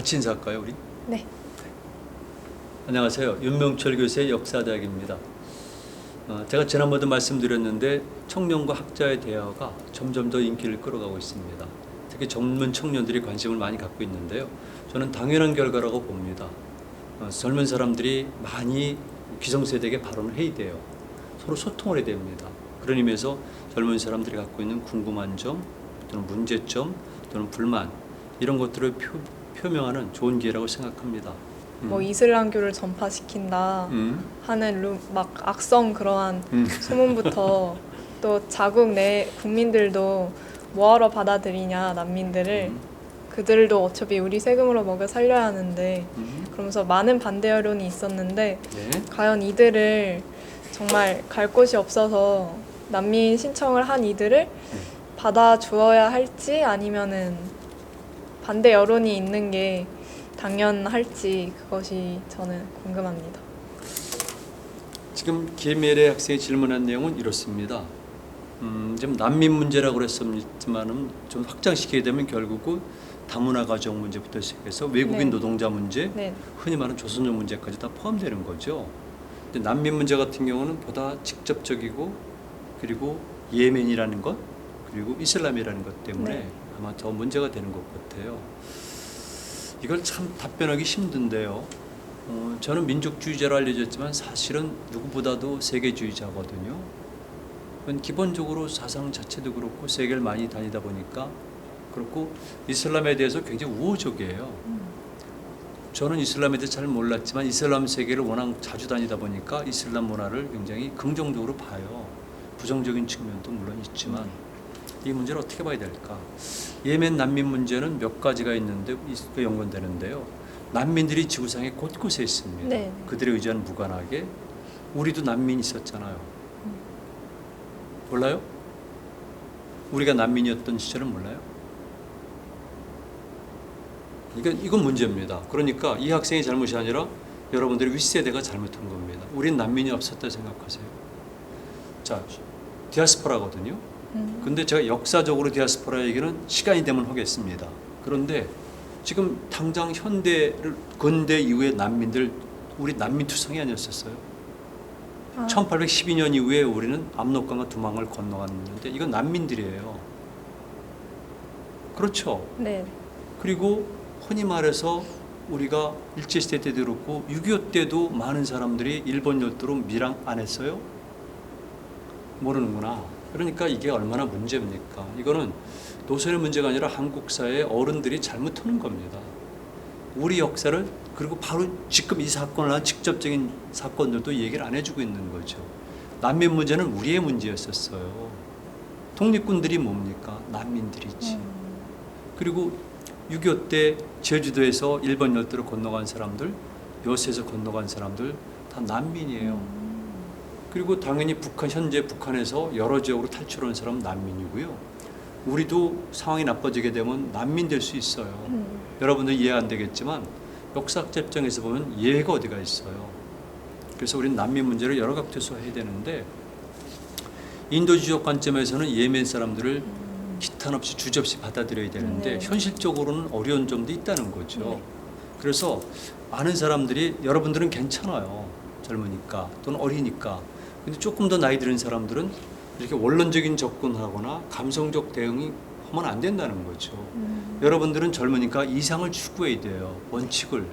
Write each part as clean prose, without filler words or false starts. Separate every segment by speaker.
Speaker 1: 같이 인사할까요, 우리?
Speaker 2: 네.
Speaker 1: 안녕하세요. 윤명철 교수의 역사대학입니다. 제가 지난번에도 말씀드렸는데 청년과 학자의 대화가 점점 더 인기를 끌어가고 있습니다. 특히 젊은 청년들이 관심을 많이 갖고 있는데요. 저는 당연한 결과라고 봅니다. 젊은 사람들이 많이 기성세대에게 발언을 해야 돼요. 서로 소통을 해야 됩니다. 그런 의미에서 젊은 사람들이 갖고 있는 궁금한 점 또는 문제점 또는 불만 이런 것들을 표명하는 좋은 기회라고 생각합니다.
Speaker 2: 뭐 이슬람교를 전파시킨다 하는 막 악성 그러한 소문부터 또 자국 내 국민들도 뭐하러 받아들이냐 난민들을 그들도 어차피 우리 세금으로 먹여 살려야 하는데 그러면서 많은 반대 여론이 있었는데
Speaker 1: 네.
Speaker 2: 과연 이들을 정말 갈 곳이 없어서 난민 신청을 한 이들을 받아주어야 할지 아니면은 반대 여론이 있는 게 당연할지 그것이 저는 궁금합니다.
Speaker 1: 지금 김예래 학생이 질문한 내용은 이렇습니다. 지금 난민 문제라고 그랬지만은 좀 확장시키게 되면 결국은 다문화 가정 문제부터 시작해서 외국인
Speaker 2: 네.
Speaker 1: 노동자 문제,
Speaker 2: 네.
Speaker 1: 흔히 말하는 조선족 문제까지 다 포함되는 거죠. 근데 난민 문제 같은 경우는 보다 직접적이고 그리고 예멘이라는 것 그리고 이슬람이라는 것 때문에
Speaker 2: 네.
Speaker 1: 아마 더 문제가 되는 것 같아요. 이걸 참 답변하기 힘든데요. 저는 민족주의자로 알려졌지만 사실은 누구보다도 세계주의자거든요. 기본적으로 사상 자체도 그렇고 세계를 많이 다니다 보니까 그렇고 이슬람에 대해서 굉장히 우호적이에요. 저는 이슬람에 대해서 잘 몰랐지만 이슬람 세계를 워낙 자주 다니다 보니까 이슬람 문화를 굉장히 긍정적으로 봐요. 부정적인 측면도 물론 있지만 이 문제를 어떻게 봐야 될까? 예멘 난민 문제는 몇 가지가 있는데 연관되는데요. 난민들이 지구상에 곳곳에 있습니다.
Speaker 2: 네.
Speaker 1: 그들의 의지와는 무관하게 우리도 난민 있었잖아요. 몰라요? 우리가 난민이었던 시절은 몰라요? 이건 문제입니다. 그러니까 이 학생의 잘못이 아니라 여러분들이 윗세대가 잘못한 겁니다. 우린 난민이 없었다 생각하세요. 자, 디아스포라거든요. 근데 제가 역사적으로 디아스포라 얘기는 시간이 되면 하겠습니다. 그런데 지금 당장 근대 이후의 난민들 우리 난민 투성이 아니었었어요. 1812년 이후에 우리는 압록강과 두만강을 건너갔는데 이건 난민들이에요. 그렇죠.
Speaker 2: 네.
Speaker 1: 그리고 흔히 말해서 우리가 일제시대 때도 그렇고 6.25 때도 많은 사람들이 일본 열도로 밀항 안 했어요? 모르는구나. 그러니까 이게 얼마나 문제입니까? 이거는 노선의 문제가 아니라 한국 사회의 어른들이 잘못하는 겁니다. 우리 역사를 그리고 바로 지금 이 사건을 한 직접적인 사건들도 얘기를 안 해주고 있는 거죠. 난민 문제는 우리의 문제였었어요. 독립군들이 뭡니까? 난민들이지. 그리고 6.25 때 제주도에서 일본 열도로 건너간 사람들, 여수에서 건너간 사람들 다 난민이에요. 그리고 당연히 현재 북한에서 여러 지역으로 탈출한 사람은 난민이고요. 우리도 상황이 나빠지게 되면 난민 될 수 있어요. 여러분들 이해 안 되겠지만 역사학자 입장에서 보면 예외가 어디가 있어요. 그래서 우리는 난민 문제를 여러 각도에서 해야 되는데 인도주의적 관점에서는 예멘 사람들을 기탄 없이 주저없이 받아들여야 되는데 현실적으로는 어려운 점도 있다는 거죠. 그래서 많은 사람들이 여러분들은 괜찮아요. 젊으니까 또는 어리니까. 근데 조금 더 나이 들은 사람들은 이렇게 원론적인 접근하거나 감성적 대응이 하면 안 된다는 거죠. 여러분들은 젊으니까 이상을 추구해야 돼요. 원칙을.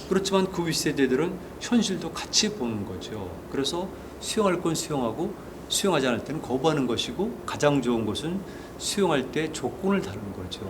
Speaker 1: 그렇지만 그 윗세대들은 현실도 같이 보는 거죠. 그래서 수용할 건 수용하고 수용하지 않을 때는 거부하는 것이고 가장 좋은 것은 수용할 때 조건을 다루는 거죠.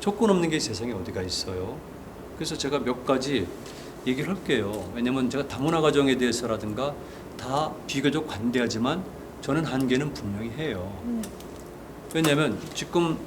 Speaker 1: 조건 없는 게 세상에 어디가 있어요. 그래서 제가 몇 가지 얘기를 할게요. 왜냐하면 제가 다문화 가정에 대해서라든가 다 비교적 관대하지만 저는 한계는 분명히 해요. 왜냐하면 지금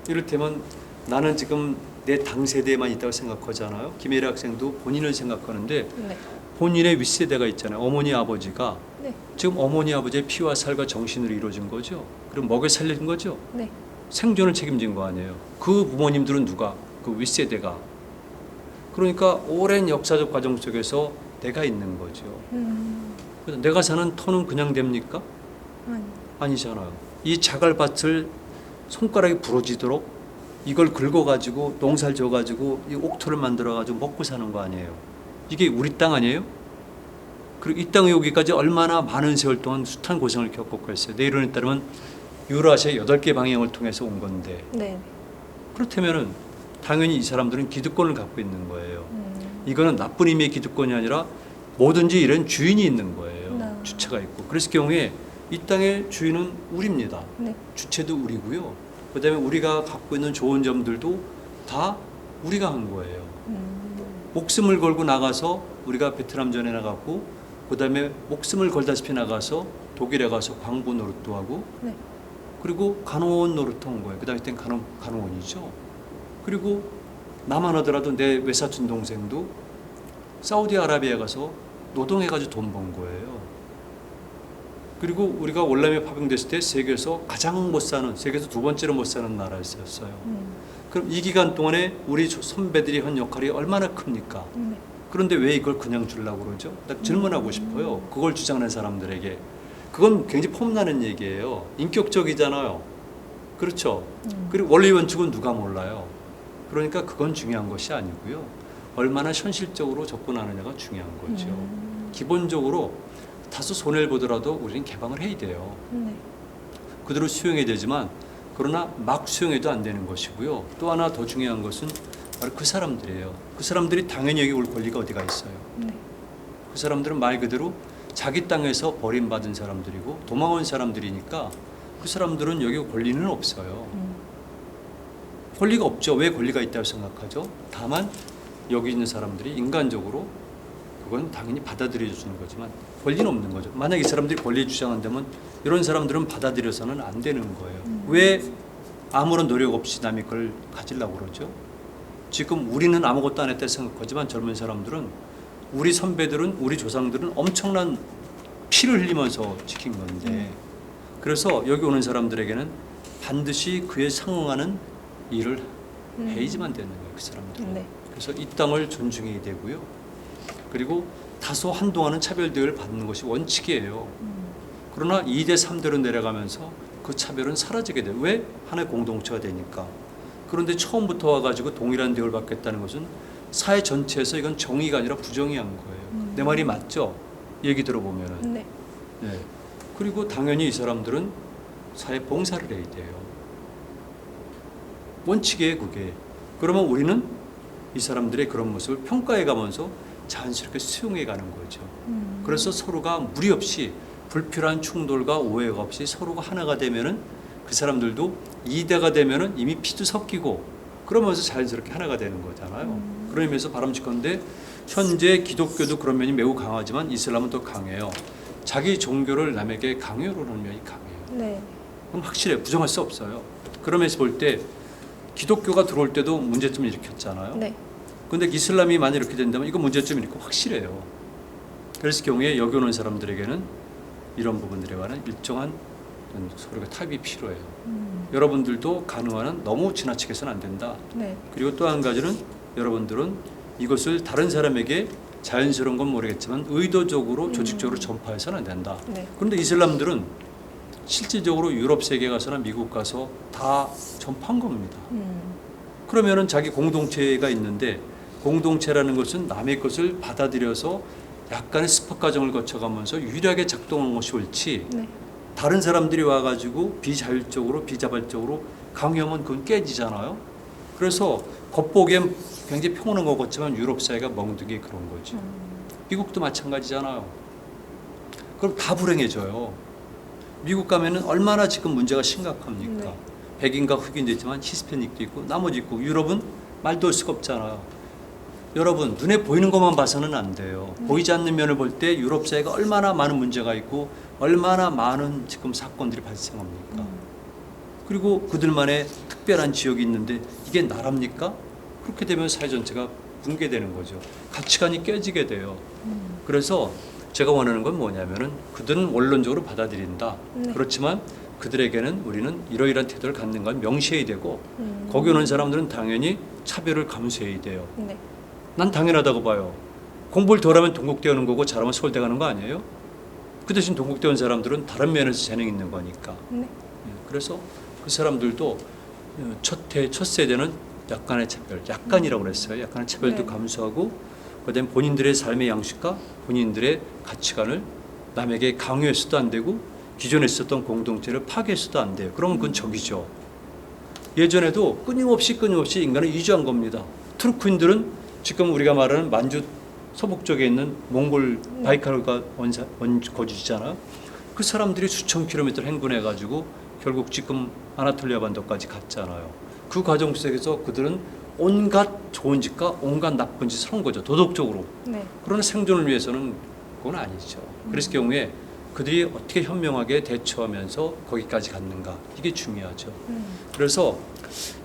Speaker 1: 이를테면 나는 지금 내 당세대에만 있다고 생각하잖아요. 김예래 학생도 본인을 생각하는데
Speaker 2: 네.
Speaker 1: 본인의 윗세대가 있잖아요. 어머니 아버지가
Speaker 2: 네.
Speaker 1: 지금 어머니 아버지의 피와 살과 정신으로 이루어진 거죠. 그럼 먹여 살린 거죠.
Speaker 2: 네. 생존을
Speaker 1: 책임진 거 아니에요. 그 부모님들은 누가? 그 윗세대가. 그러니까 오랜 역사적 과정 속에서 내가 있는 거죠. 그래서 내가 사는 터는 그냥 됩니까? 아니잖아요. 이 자갈밭을 손가락이 부러지도록 이걸 긁어가지고 농사를 져가지고 이 옥토를 만들어가지고 먹고 사는 거 아니에요. 이게 우리 땅 아니에요? 그리고 이 땅에 오기까지 얼마나 많은 세월 동안 숱한 고생을 겪었고 했어요. 내 이론에 따르면 유라시아 8개 방향을 통해서 온 건데
Speaker 2: 네.
Speaker 1: 그렇다면은 당연히 이 사람들은 기득권을 갖고 있는 거예요. 이거는 나쁜 의미의 기득권이 아니라 뭐든지 이런 주인이 있는 거예요.
Speaker 2: 네.
Speaker 1: 주체가 있고. 그랬을 경우에 이 땅의 주인은 우리입니다.
Speaker 2: 네.
Speaker 1: 주체도 우리고요. 그다음에 우리가 갖고 있는 좋은 점들도 다 우리가 한 거예요. 목숨을 걸고 나가서 우리가 베트남전에 나갔고 그다음에 목숨을 걸다시피 나가서 독일에 가서 광부 노릇도 하고
Speaker 2: 네.
Speaker 1: 그리고 간호원 노릇도 한 거예요. 그 당시 땐 간호원이죠. 그리고 나만 하더라도 내 외사촌 동생도 사우디아라비아에 가서 노동해가지고 돈 번 거예요. 그리고 우리가 월남에 파병됐을 때 세계에서 가장 못 사는, 세계에서 2번째로 못 사는 나라였어요. 그럼 이 기간 동안에 우리 선배들이 한 역할이 얼마나 큽니까?
Speaker 2: 네.
Speaker 1: 그런데 왜 이걸 그냥 주려고 그러죠? 딱 질문하고 싶어요. 그걸 주장하는 사람들에게. 그건 굉장히 폼나는 얘기예요. 인격적이잖아요. 그렇죠? 그리고 원리 원칙은 누가 몰라요. 그러니까 그건 중요한 것이 아니고요. 얼마나 현실적으로 접근하느냐가 중요한 거죠. 기본적으로 다소 손해를 보더라도 우리는 개방을 해야 돼요.
Speaker 2: 네.
Speaker 1: 그대로 수용해야 되지만 그러나 막 수용해도 안 되는 것이고요. 또 하나 더 중요한 것은 바로 그 사람들이에요. 그 사람들이 당연히 여기 올 권리가 어디가 있어요.
Speaker 2: 네.
Speaker 1: 그 사람들은 말 그대로 자기 땅에서 버림받은 사람들이고 도망온 사람들이니까 그 사람들은 여기 권리는 없어요. 권리가 없죠. 왜 권리가 있다고 생각하죠? 다만 여기 있는 사람들이 인간적으로 그건 당연히 받아들여 주는 거지만 권리는 없는 거죠. 만약 이 사람들이 권리 주장한다면 이런 사람들은 받아들여서는 안 되는 거예요. 왜 아무런 노력 없이 남의 걸 가지려고 그러죠? 지금 우리는 아무것도 안 했다 생각하지만 젊은 사람들은 우리 선배들은 우리 조상들은 엄청난 피를 흘리면서 지킨 건데 그래서 여기 오는 사람들에게는 반드시 그에 상응하는 일을 해야지만 되는 거예요. 그 사람들은.
Speaker 2: 네.
Speaker 1: 그래서 이 땅을 존중해야 되고요. 그리고 다소 한동안은 차별 대우를 받는 것이 원칙이에요. 그러나 2대 3대로 내려가면서 그 차별은 사라지게 돼요. 왜? 하나의 공동체가 되니까. 그런데 처음부터 와가지고 동일한 대우를 받겠다는 것은 사회 전체에서 이건 정의가 아니라 부정의한 거예요. 내 말이 맞죠? 얘기 들어보면은.
Speaker 2: 네.
Speaker 1: 네. 그리고 당연히 이 사람들은 사회 봉사를 해야 돼요. 원칙이에요, 그게. 그러면 우리는 이 사람들의 그런 모습을 평가해 가면서 자연스럽게 수용해 가는 거죠. 그래서 서로가 무리 없이 불필요한 충돌과 오해가 없이 서로가 하나가 되면은 그 사람들도 이대가 되면은 이미 피도 섞이고 그러면서 자연스럽게 하나가 되는 거잖아요. 그런 의미에서 바람직한데 현재 기독교도 그런 면이 매우 강하지만 이슬람은 더 강해요. 자기 종교를 남에게 강요하는 면이 강해요.
Speaker 2: 네.
Speaker 1: 그럼 확실해요. 부정할 수 없어요. 그러면서 볼 때 기독교가 들어올 때도 문제점을 일으켰잖아요.
Speaker 2: 네.
Speaker 1: 근데 이슬람이 만약 이렇게 된다면 이거 문제점이 있고 확실해요. 그랬을 경우에 여기 오는 사람들에게는 이런 부분들에 관한 일정한 서로가 타협이 필요해요. 여러분들도 가능한 한 너무 지나치게서는 안 된다.
Speaker 2: 네.
Speaker 1: 그리고 또 한 가지는 여러분들은 이것을 다른 사람에게 자연스러운 건 모르겠지만 의도적으로 조직적으로 전파해서는 안 된다.
Speaker 2: 네.
Speaker 1: 그런데 이슬람들은 실질적으로 유럽 세계 가서나 미국 가서 다 전파한 겁니다. 그러면은 자기 공동체가 있는데 공동체라는 것은 남의 것을 받아들여서 약간의 습학 과정을 거쳐가면서 유리하게 작동하는 것이 옳지
Speaker 2: 네.
Speaker 1: 다른 사람들이 와가지고 비자율적으로 비자발적으로 강요하면 그건 깨지잖아요. 그래서 겉보기엔 굉장히 평온한 것 같지만 유럽 사회가 멍들게 그런 거죠. 미국도 마찬가지잖아요. 그럼 다 불행해져요. 미국 가면은 얼마나 지금 문제가 심각합니까?
Speaker 2: 네.
Speaker 1: 백인과 흑인도 있지만 히스패닉도 있고 나머지 있고 유럽은 말도 할 수가 없잖아요. 여러분 눈에 보이는 것만 봐서는 안 돼요. 보이지 않는 면을 볼 때 유럽 사회가 얼마나 많은 문제가 있고 얼마나 많은 지금 사건들이 발생합니까? 그리고 그들만의 특별한 지역이 있는데 이게 나랍니까? 그렇게 되면 사회 전체가 붕괴되는 거죠. 가치관이 깨지게 돼요. 그래서 제가 원하는 건 뭐냐면은 그들은 원론적으로 받아들인다.
Speaker 2: 네.
Speaker 1: 그렇지만 그들에게는 우리는 이러이러한 태도를 갖는 건 명시해야 되고 거기 오는 사람들은 당연히 차별을 감수해야 돼요.
Speaker 2: 네.
Speaker 1: 난 당연하다고 봐요. 공부를 덜하면 동국대 오는 거고 잘하면 서울대 가는 거 아니에요? 그 대신 동국대 온 사람들은 다른 면에서 재능이 있는 거니까.
Speaker 2: 네.
Speaker 1: 그래서 그 사람들도 첫 세대는 약간의 차별, 약간이라고 그랬어요. 약간의 차별도
Speaker 2: 네.
Speaker 1: 감수하고 그다음에 본인들의 삶의 양식과 본인들의 가치관을 남에게 강요해서도 안 되고 기존에 있었던 공동체를 파괴해서도 안 돼요. 그러면 그건 적이죠. 예전에도 끊임없이 인간을 이주한 겁니다. 투르크인들은 지금 우리가 말하는 만주 서북 쪽에 있는 몽골 바이칼과 거주지잖아요. 그 사람들이 수천 킬로미터를 행군해가지고 결국 지금 아나톨리아 반도까지 갔잖아요. 그 과정 속에서 그들은 온갖 좋은 짓과 온갖 나쁜 짓을 한 거죠. 도덕적으로.
Speaker 2: 네.
Speaker 1: 그러나 생존을 위해서는 그건 아니죠. 그랬을 경우에 그들이 어떻게 현명하게 대처하면서 거기까지 갔는가 이게 중요하죠. 그래서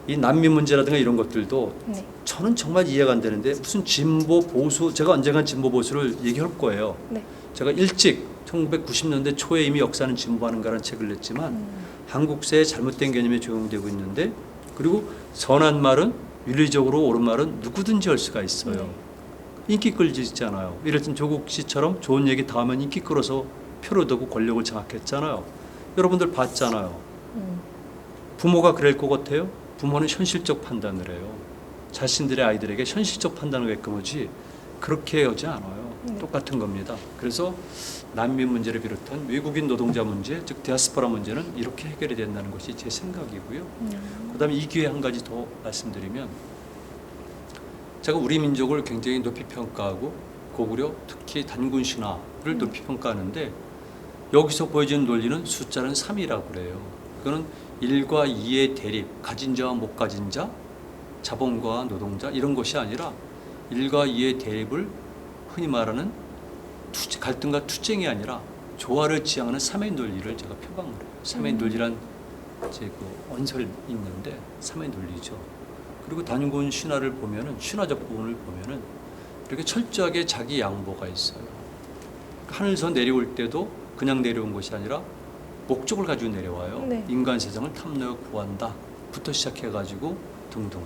Speaker 1: 이 난민 문제라든가 이런 것들도
Speaker 2: 네.
Speaker 1: 저는 정말 이해가 안 되는데 무슨 진보 보수 제가 언젠간 진보 보수를 얘기할 거예요.
Speaker 2: 네.
Speaker 1: 제가 일찍 1990년대 초에 이미 역사는 진보하는가라는 책을 냈지만 한국사의 잘못된 개념이 적용되고 있는데 그리고 선한 말은 윤리적으로 옳은 말은 누구든지 할 수가 있어요.
Speaker 2: 네.
Speaker 1: 인기 끌지 있잖아요. 이럴 땐 조국 씨처럼 좋은 얘기 다 하면 인기 끌어서 표를 두고 권력을 장악했잖아요. 여러분들 봤잖아요. 부모가 그럴 것 같아요? 부모는 현실적 판단을 해요. 자신들의 아이들에게 현실적 판단을 하게끔 하지 그렇게 하지 않아요.
Speaker 2: 네.
Speaker 1: 똑같은 겁니다. 그래서 난민 문제를 비롯한 외국인 노동자 문제, 즉 디아스포라 문제는 이렇게 해결이 된다는 것이 제 생각이고요. 그다음에 이 기회에 한 가지 더 말씀드리면 제가 우리 민족을 굉장히 높이 평가하고 고구려 특히 단군 신화를 높이 평가하는데 여기서 보여지는 논리는 숫자는 3이라고 그래요. 그거는 1과 2의 대립, 가진 자와 못 가진 자, 자본가와 노동자 이런 것이 아니라 1과 2의 대립을 흔히 말하는 갈등과 투쟁이 아니라 조화를 지향하는 3의 논리를 제가 표방을 해요. 3의 논리란 제 그 언설이 있는데 3의 논리죠. 그리고 단군 신화를 보면은 신화적 부분을 보면은 이렇게 철저하게 자기 양보가 있어요. 하늘에서 내려올 때도 그냥 내려온 것이 아니라 목적을 가지고 내려와요.
Speaker 2: 네.
Speaker 1: 인간 세상을 탐내어 구한다. 부터 시작해가지고 등등.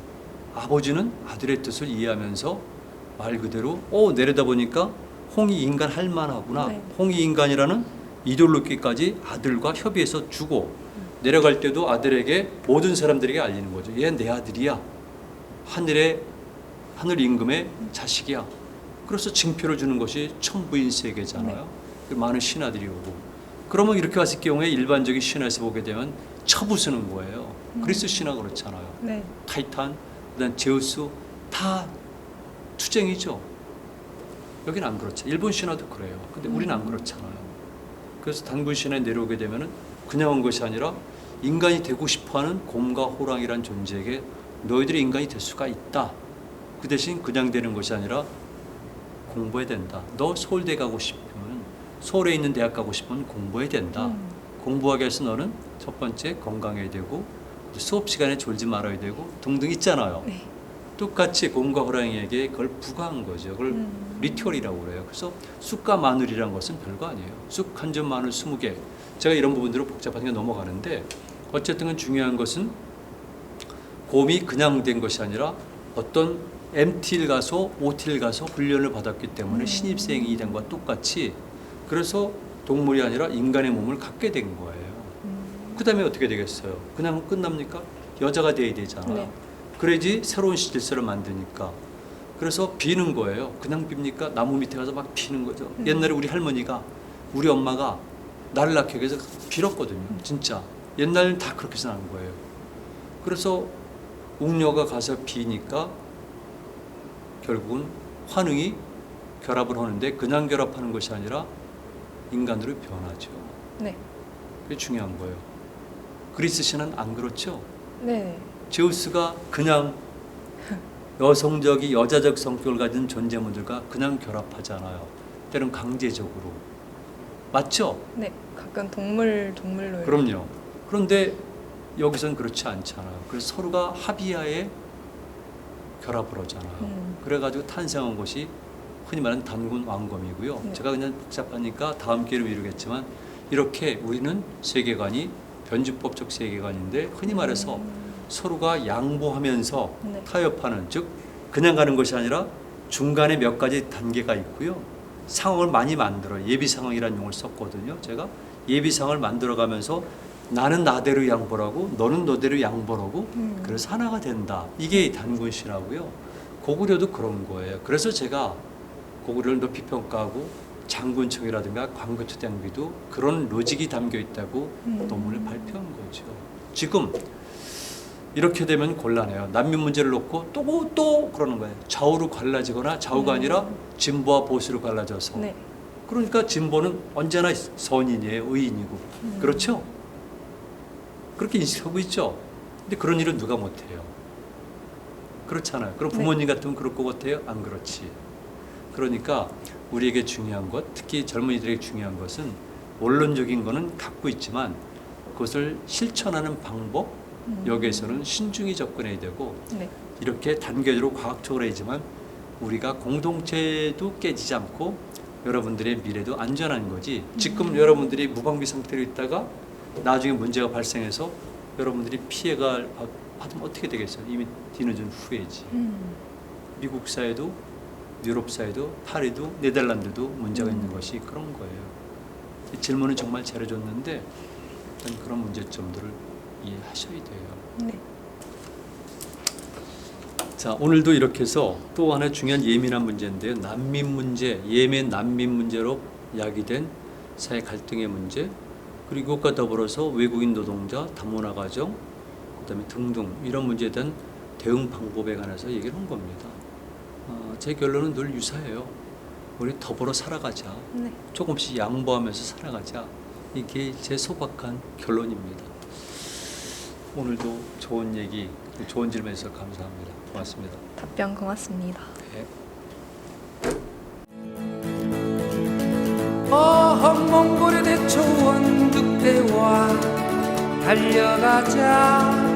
Speaker 1: 아버지는 아들의 뜻을 이해하면서 말 그대로 내려다 보니까 홍이 인간 할 만하구나.
Speaker 2: 네.
Speaker 1: 홍이 인간이라는 이데올로기까지 아들과 협의해서 주고 내려갈 때도 아들에게 모든 사람들에게 알리는 거죠. 얘 내 아들이야. 하늘 임금의 자식이야. 그래서 징표를 주는 것이 천부인 세계잖아요. 많은 신하들이 오고. 그러면 이렇게 왔을 경우에 일반적인 신화에서 보게 되면 첩을 쓰는 거예요. 그리스 신화 그렇잖아요.
Speaker 2: 네.
Speaker 1: 타이탄, 그다음 제우스 다 투쟁이죠. 여기는 안 그렇죠. 일본 신화도 그래요. 근데 우리는 안 그렇잖아요. 그래서 단군 신화에 내려오게 되면은 그냥 온 것이 아니라 인간이 되고 싶어하는 곰과 호랑이란 존재에게 너희들이 인간이 될 수가 있다. 그 대신 그냥 되는 것이 아니라 공부해야 된다. 너 서울대 가고 싶으면 서울에 있는 대학 가고 싶으면 공부해야 된다. 공부하기 위해서 너는 첫 번째 건강해야 되고 수업 시간에 졸지 말아야 되고 등등 있잖아요.
Speaker 2: 네.
Speaker 1: 똑같이 곰과 호랑이에게 그걸 부과한 거죠. 그걸 리튜얼이라고 그래요. 그래서 쑥과 마늘이라는 것은 별거 아니에요. 쑥 한 점 마늘 20개. 제가 이런 부분들은 복잡하게 넘어가는데 어쨌든 중요한 것은 곰이 그냥 된 것이 아니라 어떤 MT를 가서 OT를 가서 훈련을 받았기 때문에 신입생이 된 것과 똑같이 그래서 동물이 아니라 인간의 몸을 갖게 된 거예요. 그 다음에 어떻게 되겠어요? 그냥 끝납니까? 여자가 돼야 되잖아요.
Speaker 2: 네.
Speaker 1: 그래야지 새로운 질서를 만드니까. 그래서 비는 거예요. 그냥 빕니까? 나무 밑에 가서 막 비는 거죠. 옛날에 우리 할머니가 우리 엄마가 나를 낳기 위해서 빌었거든요. 진짜. 옛날에는 다 그렇게 해서 난 거예요. 그래서 웅녀가 가서 비니까 결국은 환웅이 결합을 하는데 그냥 결합하는 것이 아니라 인간으로 변하죠.
Speaker 2: 네.
Speaker 1: 그게 중요한 거예요. 그리스 신은 안 그렇죠?
Speaker 2: 네.
Speaker 1: 제우스가 그냥 여자적 성격을 가진 존재물들과 그냥 결합하잖아요. 때론 강제적으로. 맞죠?
Speaker 2: 네. 가끔 동물로.
Speaker 1: 그럼요. 그런데 여기서는 그렇지 않잖아요. 그래서 서로가 합의하에 결합을 하잖아요. 그래가지고 탄생한 것이 흔히 말하는 단군 왕검이고요.
Speaker 2: 네.
Speaker 1: 제가 그냥 복잡하니까 다음 기회를 미루겠지만 이렇게 우리는 세계관이 변주법적 세계관인데 흔히 말해서 서로가 양보하면서
Speaker 2: 네.
Speaker 1: 타협하는 즉 그냥 가는 것이 아니라 중간에 몇 가지 단계가 있고요. 상황을 많이 만들어요. 예비 상황이라는 용어를 썼거든요. 제가 예비 상황을 만들어가면서 나는 나대로 양보하고 너는 너대로 양보하고 그래서 하나가 된다. 이게 단군신하고요. 고구려도 그런 거예요. 그래서 제가 고구려를 높이 평가하고 장군청이라든가 광교토대학비도 그런 로직이 담겨 있다고 논문을 발표한 거죠. 지금 이렇게 되면 곤란해요. 난민 문제를 놓고 또 그러는 거예요. 좌우로 갈라지거나 좌우가 아니라 진보와 보수로 갈라져서.
Speaker 2: 네.
Speaker 1: 그러니까 진보는 언제나 선인이에요. 의인이고. 그렇죠? 그렇게 인식하고 있죠. 근데 그런 일은 누가 못해요. 그렇잖아요. 그럼 부모님 같으면 그럴 것 같아요? 안 그렇지. 그러니까 우리에게 중요한 것, 특히 젊은이들에게 중요한 것은 원론적인 거는 갖고 있지만 그것을 실천하는 방법, 여기에서는 신중히 접근해야 되고
Speaker 2: 네.
Speaker 1: 이렇게 단계적으로 과학적으로 해야지만 우리가 공동체도 깨지지 않고 여러분들의 미래도 안전한 거지. 지금 여러분들이 무방비 상태로 있다가 나중에 문제가 발생해서 여러분들이 피해가 받으면 어떻게 되겠어요? 이미 뒤늦은 후회지. 미국 사회도 유럽 사회도 파리도 네덜란드도 문제가 있는 것이 그런 거예요. 이 질문은 정말 잘해줬는데 일단 그런 문제점들을 이해하셔야 돼요.
Speaker 2: 네.
Speaker 1: 자, 오늘도 이렇게 해서 또 하나 중요한 예민한 문제인데요. 난민 문제, 예멘 난민 문제로 야기된 사회 갈등의 문제, 그리고 그것과 더불어서 외국인 노동자, 다문화 가정, 그다음에 등등 이런 문제에 대한 대응 방법에 관해서 얘기를 한 겁니다. 제 결론은 늘 유사해요. 우리 더불어 살아가자.
Speaker 2: 네.
Speaker 1: 조금씩 양보하면서 살아가자. 이게 제 소박한 결론입니다. 오늘도 좋은 얘기, 좋은 질문 해주셔서 감사합니다. 고맙습니다.
Speaker 2: 답변 고맙습니다.
Speaker 1: 네.
Speaker 3: 몽골의 대초원 늑대와 달려가자.